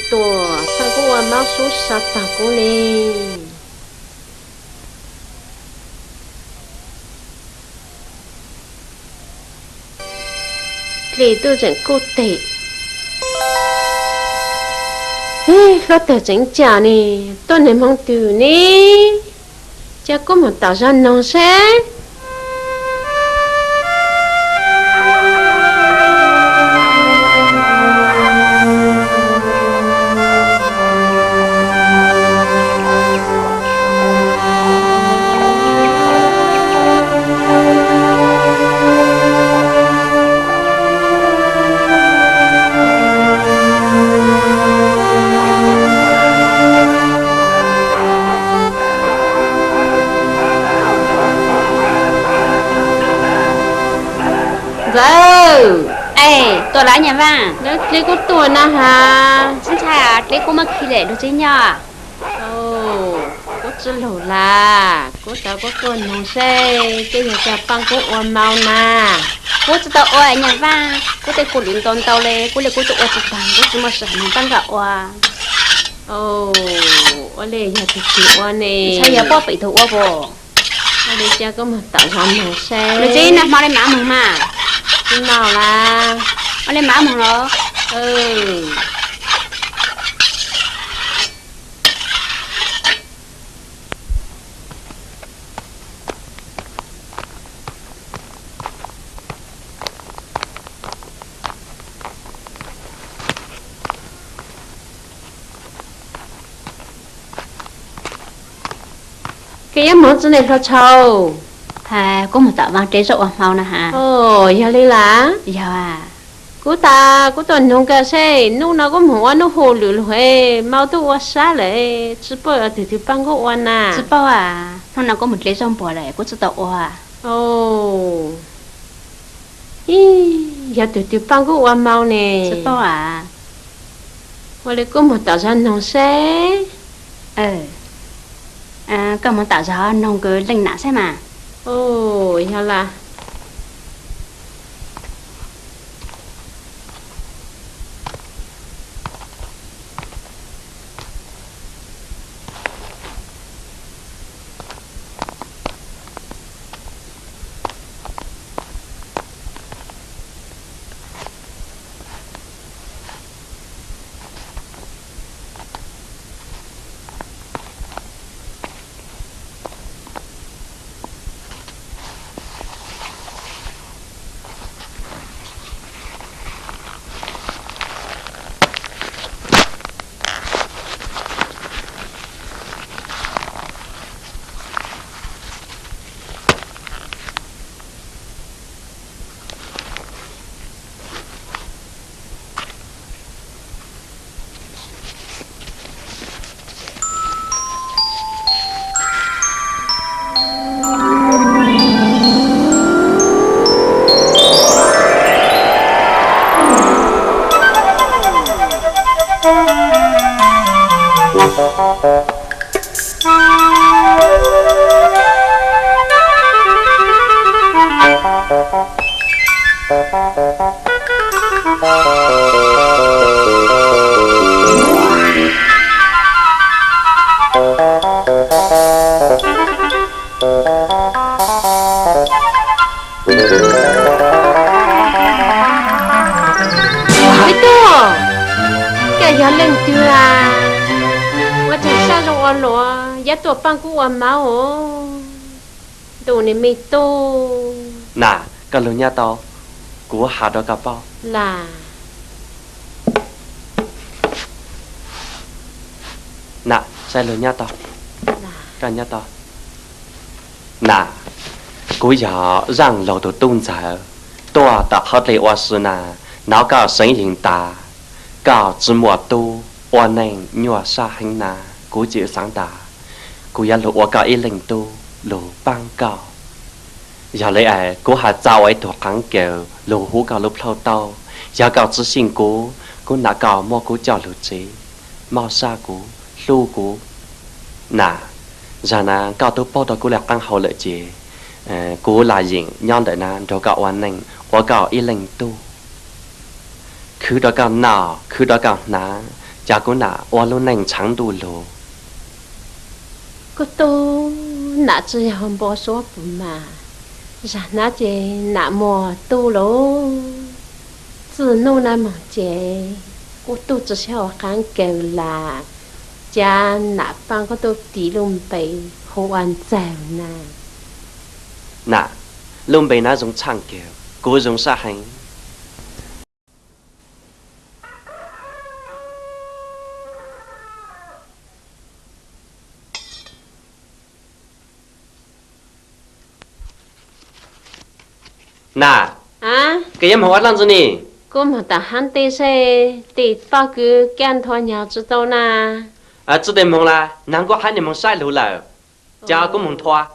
Tuh, aku mau susah aku nih. Tôi chẳng cố tệ. Lo tờ chẳng trả nè, tôi nên mong từ nè. Chắc có một tạo ra nông sẽ. Tôi lại nhà vàng. Lấy có tuổi na hả? Xin chào, lấy cô mà khi lệ được chứ nhờ. Có chứ lẩu là có tao có con nông xe cái nhà chả băng có ôm mau nà. Cô chỉ tao ôi nhà vàng, cô thấy cô liền tôn tao lê, cô lấy cô tụi ôi chụp bằng, cô chỉ mà sợ mình tăng gạo à. Ôi lê nhà thì chịu ôi nè. Sao giờ bố bị thua bố? Ôi lê cha có mà tạo ra nông xe. Lấy chứ nè, mau lên má mừng mà. Cái nào là? Mau lên má mừng rồi. Cái món chỗ này là trâu. À, có một tạo vang trái rộ màu nè hả? Giờ đi lá. Giờ à. Cô tuần nông cà xe, nông nào có một nó hồ lửa lửa, mau tôi qua xa lại, chỉ bảo từ từ băng có oan à. Chỉ bảo à, nông nào có một lấy rong bò lại, cô chỉ tàu à. Giờ từ từ băng có oan mau nè. Chỉ bảo à. Qua đây có một tạo ra nông xe. Có một tạo ra nông cứ linh nã xe mà. Giờ là. 要冷掉啊！我只杀着我罗，一ตัวปังกูว่าเมาดูนี่ไม่โต น่ะก็รู้เนี่ยต่อกูหาดอกกระเป๋า ล่ะ น่ะใช่รู้เนี่ยต่อ ล่ะ กันเนี่ยต่อน่ะกูอยาก让老豆动着多的好的我是呢脑个声音大搞芝麻多我能鸟啥很难กูจะสังตากูอยากรู้ว่าก็อีหลิงตัวรู้ปังเก่าอย่าเลยกูหาเจ้าไอ้ตัวขังเกี่ยวรู้หูก็รู้เพลาเต้าอย่าเก่า知信กูน่ะเก่ามั่วกูเจ้ารู้จีมั่วซากูลู่กูน่ะgiờ nè cao tôi bao đóกูlạc tăng hậu lợi gìกูlà gì nhon đợi nè đó cậu anh nè và cậu y linh tu cứ đó cậu nào cứ đó cậu nà chaกูnà và luôn nè chẳng đủ lô กูโตน่าจะยอมบอกสวบมาจะน่าจะน่ามัวตูโลจื่อนู่นน่ะมังเจกูตูจะเช่าค้างเกลาจานน่ะปังก็ตูตีลงไปหัวอันแจวน่ะ nà luôn bị nó dùng chẳng kiểuกูdùng sa hành nà cái em hỏi làm gì nè cô mà ta hắn tê xe tê bao cứ gan thoa nhau chứ đâu nà chú tên mong là nàng có hai niệm mong sai lũ lờ cha cũng mong thoa